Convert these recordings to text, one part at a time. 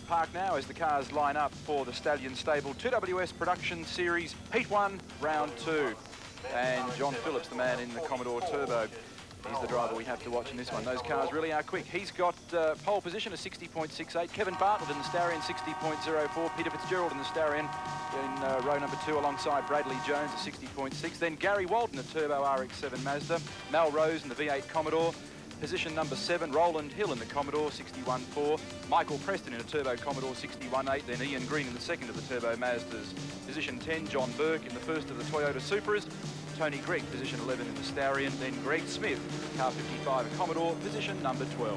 Amaroo Park now as the cars line up for the Stallion Stable 2WS Production Series Heat 1, Round 2. And John Phillips, the man in the Commodore Turbo, he's the driver we have to watch in this one. Those cars really are quick. He's got pole position of 60.68. Kevin Bartlett in the Starion, 60.04. Peter Fitzgerald in the Starion in row number 2 alongside Bradley Jones at 60.6. Then Gary Walden, a Turbo RX-7 Mazda. Mal Rose in the V8 Commodore. Position number 7, Roland Hill in the Commodore, 61.4. Michael Preston in a Turbo Commodore, 61.8. Then Ian Green in the second of the Turbo Mazdas. Position 10, John Burke in the first of the Toyota Supras. Tony Gregg, position 11 in the Starion. Then Greg Smith, car 55 in Commodore, position number 12.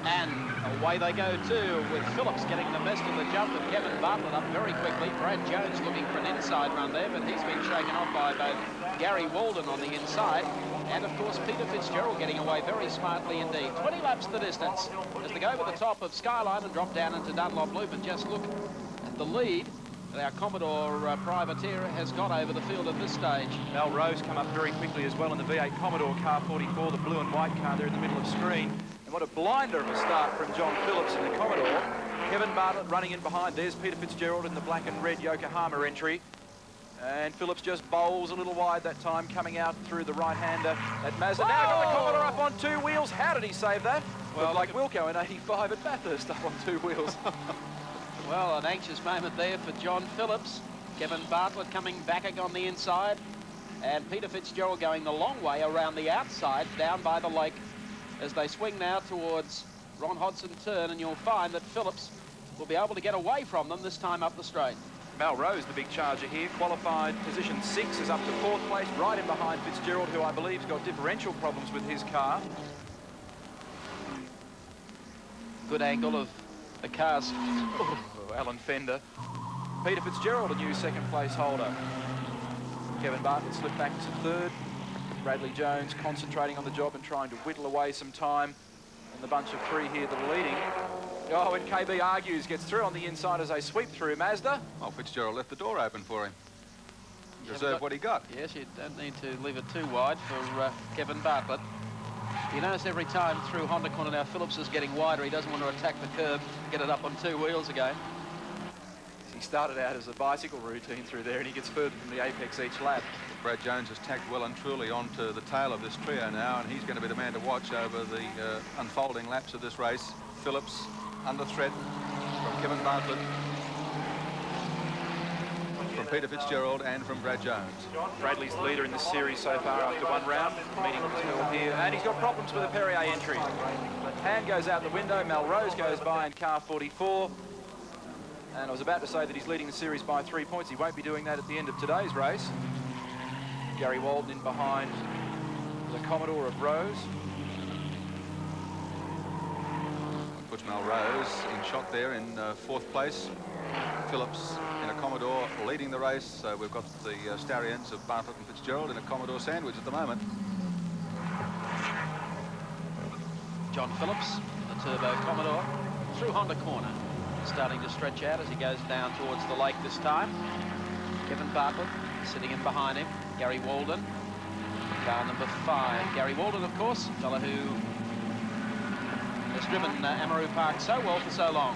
And away they go too, with Phillips getting the best of the jump and Kevin Bartlett up very quickly. Brad Jones looking for an inside run there, but he's been shaken off by both Gary Walden on the inside and, of course, Peter Fitzgerald getting away very smartly indeed. 20 laps the distance as they go over the top of Skyline and drop down into Dunlop Loop. And just look at the lead that our Commodore privateer has got over the field at this stage. Mal Rose come up very quickly as well in the V8 Commodore, car 44, the blue and white car there in the middle of screen. And what a blinder of a start from John Phillips in the Commodore. Kevin Bartlett running in behind. There's Peter Fitzgerald in the black and red Yokohama entry. And Phillips just bowls a little wide that time, coming out through the right-hander at Mazda. Now got the Commodore up on 2 wheels. How did he save that? Well, looked like Wilco in 85 at Bathurst up on 2 wheels. Well, an anxious moment there for John Phillips. Kevin Bartlett coming back on the inside. And Peter Fitzgerald going the long way around the outside, down by the lake, as they swing now towards Ron Hodson turn. And you'll find that Phillips will be able to get away from them this time up the straight. Mal Rose, the big charger here, qualified position 6, is up to 4th place, right in behind Fitzgerald, who I believe has got differential problems with his car. Good angle of the cars. Oh, Alan Fender. Peter Fitzgerald, a new second place holder. Kevin Bartlett slipped back to 3rd. Bradley Jones concentrating on the job and trying to whittle away some time. And the bunch of 3 here that are leading. Oh, and KB argues, gets through on the inside as they sweep through Mazda. Well, Fitzgerald left the door open for him. Deserved what he got. Yes, you don't need to leave it too wide for Kevin Bartlett. You notice every time through Honda Corner now, Phillips is getting wider. He doesn't want to attack the curb, get it up on 2 wheels again. He started out as a bicycle routine through there, and he gets further from the apex each lap. Brad Jones has tacked well and truly onto the tail of this trio now, and he's going to be the man to watch over the unfolding laps of this race. Phillips under threat from Kevin Bartlett, from Peter Fitzgerald, and from Brad Jones. Bradley's the leader in this series so far after 1 round, meeting his hill here, and he's got problems with a Perrier entry. Hand goes out the window, Mal Rose goes by in car 44, and I was about to say that he's leading the series by 3 points. He won't be doing that at the end of today's race. Gary Walden in behind the Commodore of Rose. Puts Mal Rose in shot there in 4th place. Phillips in a Commodore leading the race. We've got the Starions of Bartlett and Fitzgerald in a Commodore sandwich at the moment. John Phillips, the Turbo Commodore, through Honda Corner. Starting to stretch out as he goes down towards the lake this time. Kevin Bartlett sitting in behind him. Gary Walden, car number 5. Gary Walden, of course, a fellow who has driven Amaroo Park so well for so long.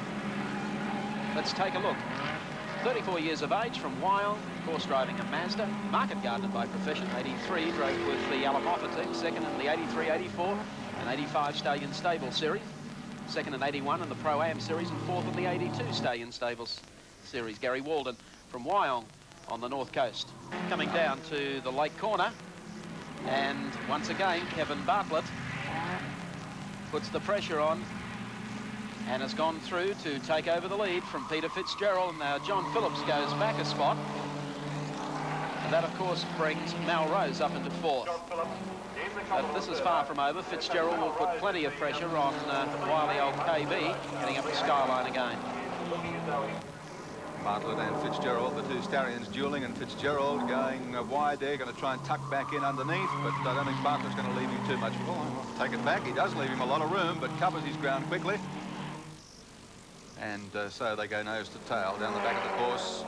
Let's take a look. 34 years of age, from Wyong, course driving a Mazda, market gardener by profession. 83, drove with the Alamoffa team, second in the 83, 84, and 85 Stallion Stable Series, second in 81 in the Pro-Am Series, and 4th in the 82 Stallion Stables Series. Gary Walden from Wyong on the north coast. Coming down to the lake corner, and once again Kevin Bartlett puts the pressure on and has gone through to take over the lead from Peter Fitzgerald. And now John Phillips goes back a spot, and that of course brings Mal Rose up into 4th. But this is far from over. Fitzgerald will put plenty of pressure on wily old KB, heading up to Skyline again. Bartlett and Fitzgerald, the 2 Starions dueling, and Fitzgerald going wide there, going to try and tuck back in underneath, but I don't think Bartlett's going to leave him too much. Oh, take it back. He does leave him a lot of room, but covers his ground quickly. And so they go nose to tail down the back of the course.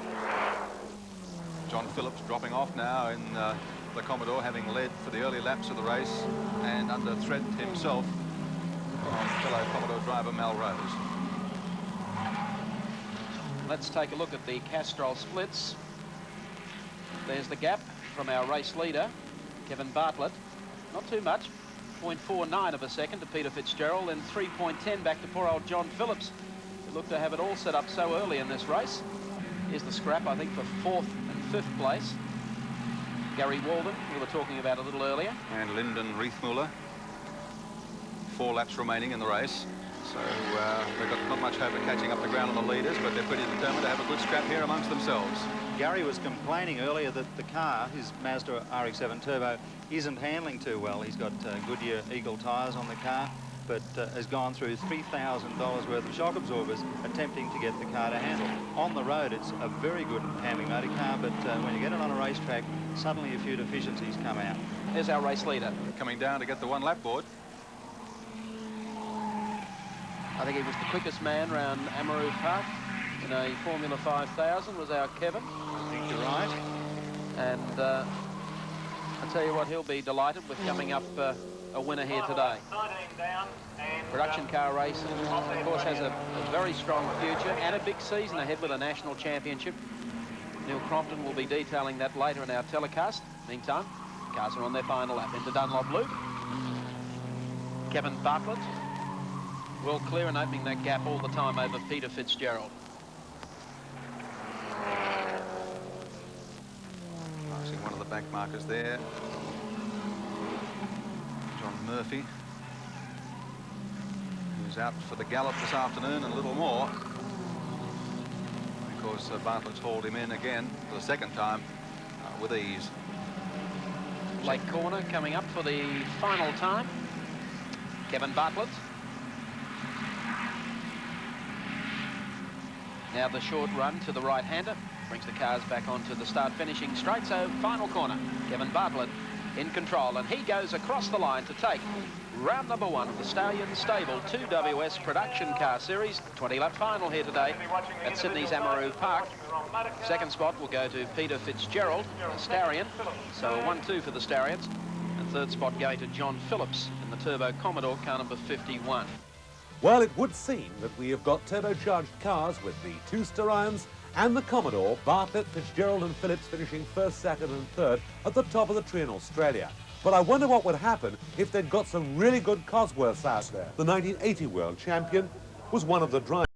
John Phillips dropping off now in the Commodore, having led for the early laps of the race, and under threat himself from fellow Commodore driver Mal Rose. let's take a look at the Castrol splits. There's the gap from our race leader, Kevin Bartlett. Not too much, 0.49 of a second to Peter Fitzgerald, and 3.10 back to poor old John Phillips, who looked to have it all set up so early in this race. Here's the scrap, I think, for 4th and 5th place. Gary Walden, we were talking about a little earlier. And Lyndon Riethmuller. 4 laps remaining in the race. So they've got not much hope of catching up the ground on the leaders, but they're pretty determined to have a good scrap here amongst themselves. Gary was complaining earlier that the car, his Mazda RX-7 Turbo, isn't handling too well. He's got Goodyear Eagle tyres on the car, but has gone through $3,000 worth of shock absorbers attempting to get the car to handle. On the road, it's a very good handling motor car, but when you get it on a racetrack, suddenly a few deficiencies come out. There's our race leader. Coming down to get the 1 lap board. I think he was the quickest man round Amaroo Park in a Formula 5000, was our Kevin. I think you're right. And I tell you what, he'll be delighted with coming up a winner here today. Production car racing, of course, has a very strong future and a big season ahead with a national championship. Neil Crompton will be detailing that later in our telecast. Meantime, cars are on their final lap into Dunlop Loop. Kevin Bartlett, well clear and opening that gap all the time over Peter Fitzgerald. Passing one of the back markers there. John Murphy, who's out for the gallop this afternoon and a little more. Of course, Bartlett's hauled him in again for the 2nd time with ease. Lake Corner coming up for the final time. Kevin Bartlett. Now the short run to the right-hander brings the cars back onto the start-finishing straight. So final corner, Kevin Bartlett in control, and he goes across the line to take round number 1 of the Stallion Stable 2WS Production Car Series 20-lap final here today at Sydney's Amaroo Park. 2nd spot will go to Peter Fitzgerald, the Starion, so a 1-2 for the Starions, and 3rd spot going to John Phillips in the Turbo Commodore, car number 51. Well, it would seem that we have got turbocharged cars with the 2 Starions and the Commodore, Bartlett, Fitzgerald and Phillips finishing 1st, 2nd and 3rd at the top of the tree in Australia. But I wonder what would happen if they'd got some really good Cosworths out there. The 1980 world champion was one of the drivers.